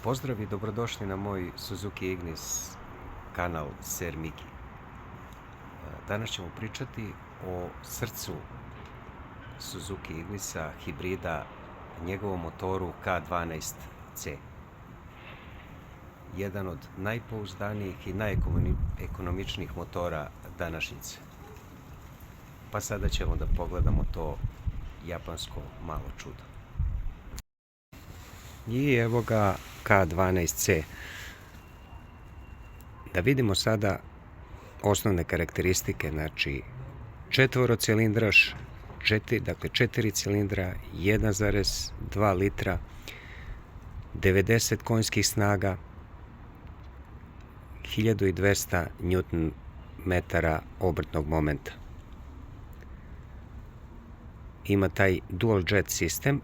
Pozdrav i dobrodošli na moj Suzuki Ignis kanal Ser Miki. Danas ćemo pričati o srcu Suzuki Ignisa, hibrida, njegovom motoru K12C. Jedan od najpouzdanijih i najekonomičnijih motora današnjice. Pa sada ćemo da pogledamo to japansko malo čudo. I evo ga K12C. Da vidimo sada osnovne karakteristike, znači četvorocilindraž, dakle 4 cilindra, 1,2 litra, 90 konjskih snaga, 1200 Nm obrtnog momenta. Ima taj dual jet sistem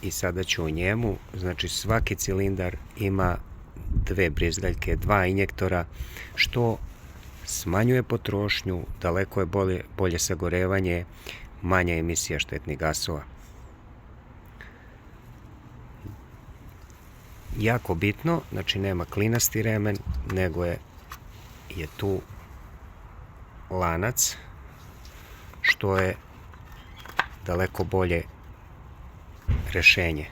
i sada ću o njemu. Znači svaki cilindar ima dve brizgaljke, dva injektora, što smanjuje potrošnju, daleko je bolje sagorevanje, manja emisija štetnih gasova. Jako bitno, znači nema klinasti remen, nego je tu lanac, što je daleko bolje rešenje.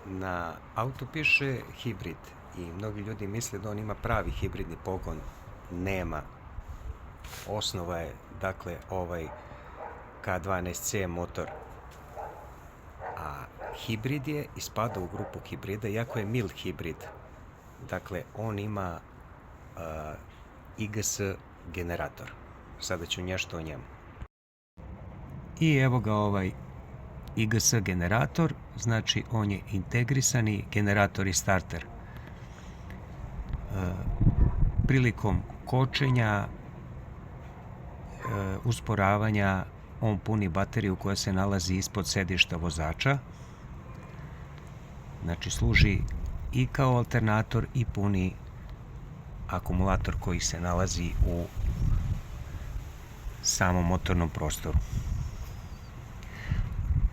Na autu piše hibrid i mnogi ljudi misle da on ima pravi hibridni pogon. Nema. Osnova je, dakle, ovaj K12C motor. A hibrid je i spada u grupu hibrida, iako je mild hibrid. Dakle, on ima IGS generator. Sada ću nešto o njemu. I evo ga ovaj IGS generator, znači on je integrisani generator i starter. Prilikom kočenja, usporavanja, on puni bateriju koja se nalazi ispod sedišta vozača. Znači služi i kao alternator i puni akumulator koji se nalazi u samom motornom prostoru.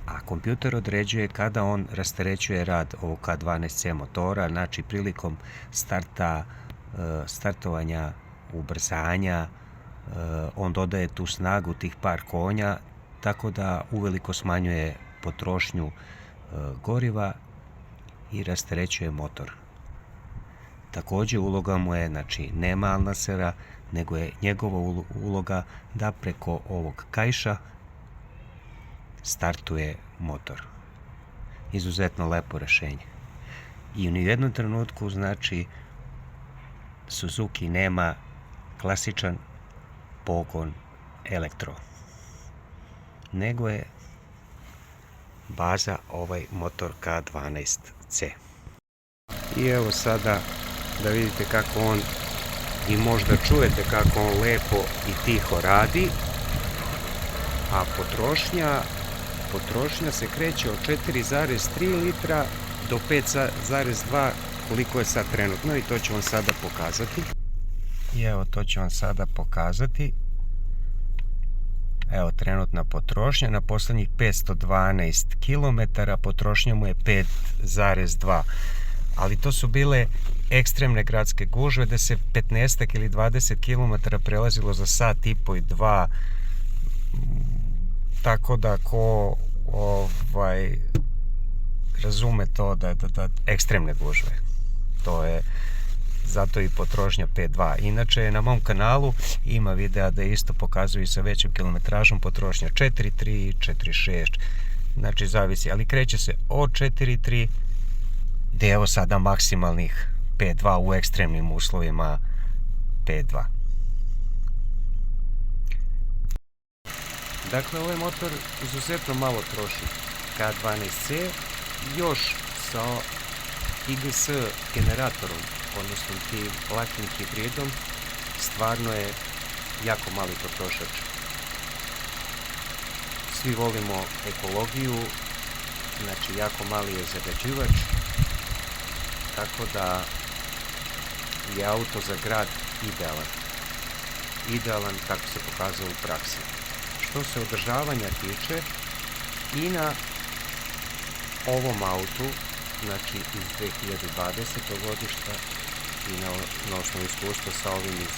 A kompjuter određuje kada on rasterećuje rad ovog K12C motora, znači prilikom startovanja, ubrzanja, on dodaje tu snagu tih par konja, tako da uveliko smanjuje potrošnju goriva i rasterećuje motor. Također uloga mu je, znači nema alnasera, nego je njegova uloga da preko ovog kajša startuje motor. Izuzetno lepo rešenje. I u jednom trenutku, znači, Suzuki nema klasičan pogon elektro, nego je baza ovaj motor K12C. I evo sada da vidite kako on, i možda čujete kako on lepo i tiho radi, a potrošnja se kreće od 4,3 litra do 5,2 koliko je sad trenutno, i to ću vam sada pokazati. I evo, to ću vam sada pokazati. Evo trenutna potrošnja, na poslednjih 512 km potrošnja mu je 5,2. Ali to su bile ekstremne gradske gužve gde se 15 ili 20 km prelazilo za sat i po i dva. Tako da ko razume to da ekstremne gužve, to je zato i potrošnja 5.2. Inače na mom kanalu ima videa da isto pokazuju sa većim kilometražom potrošnja 4.3, 4.6, znači zavisi, ali kreće se od 4.3 gde evo sada maksimalnih 5.2 u ekstremnim uslovima 5.2. Dakle, ovaj motor izuzetno malo troši. K12C još sa IGS generatorom, odnosno tim lakim hibridom, stvarno je jako mali potrošač. Svi volimo ekologiju, znači jako mali je zagađivač, tako da je auto za grad idealan. Idealan kako se pokazalo u praksi. Što se održavanja tiče, i na ovom autu, znači iz 2020. godišta i na osnovu iskustva sa ovim iz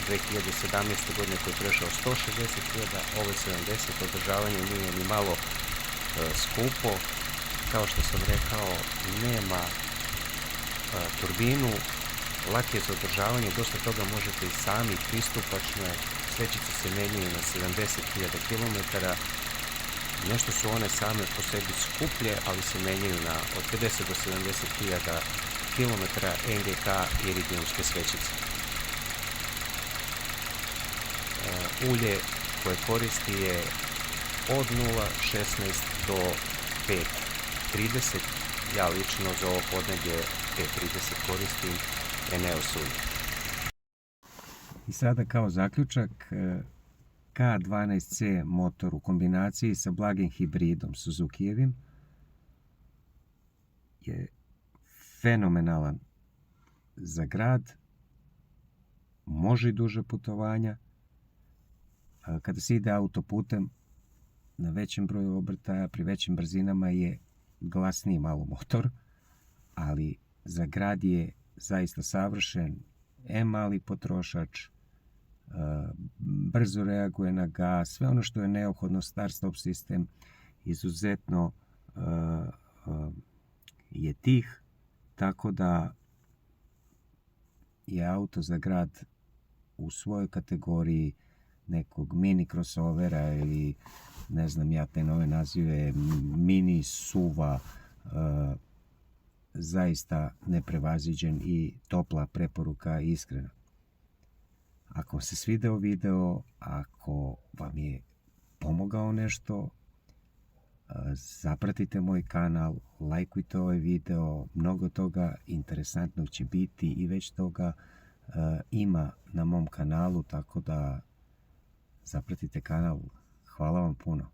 2017. godine koji je prešao 160.000, ovo je 70, održavanje nije ni malo skupo. Kao što sam rekao, nema turbinu, lak je za održavanje, dosta toga možete i sami, pristupačno je, svećice se menjaju na 70.000 km, nešto su one same po sebi skuplje, ali se menjaju na od 50 do 70.000 km NGK iridiumske svećice. Ulje koje koristi je od 0,16 do 5,30. Ja lično za ovo podneblje 5,30 koristim Eneos ulje. I sada kao zaključak, K12C motor u kombinaciji sa blagim hibridom Suzukijevim je fenomenalan za grad, može i duže putovanja. Kada se ide autoputem na većem broju obrtaja, pri većim brzinama je glasniji malo motor, ali za grad je zaista savršen, mali potrošač, brzo reaguje na gas, sve ono što je neophodno, start-stop sistem, izuzetno je tih, tako da je auto za grad u svojoj kategoriji nekog mini crossovera ili ne znam ja te nove nazive, mini SUV-a, zaista neprevaziđen i topla preporuka, iskreno. Ako se svideo video, ako vam je pomogao nešto, zapratite moj kanal, lajkujte ovaj video, mnogo toga interesantnog će biti i već toga ima na mom kanalu, tako da zapratite kanal. Hvala vam puno.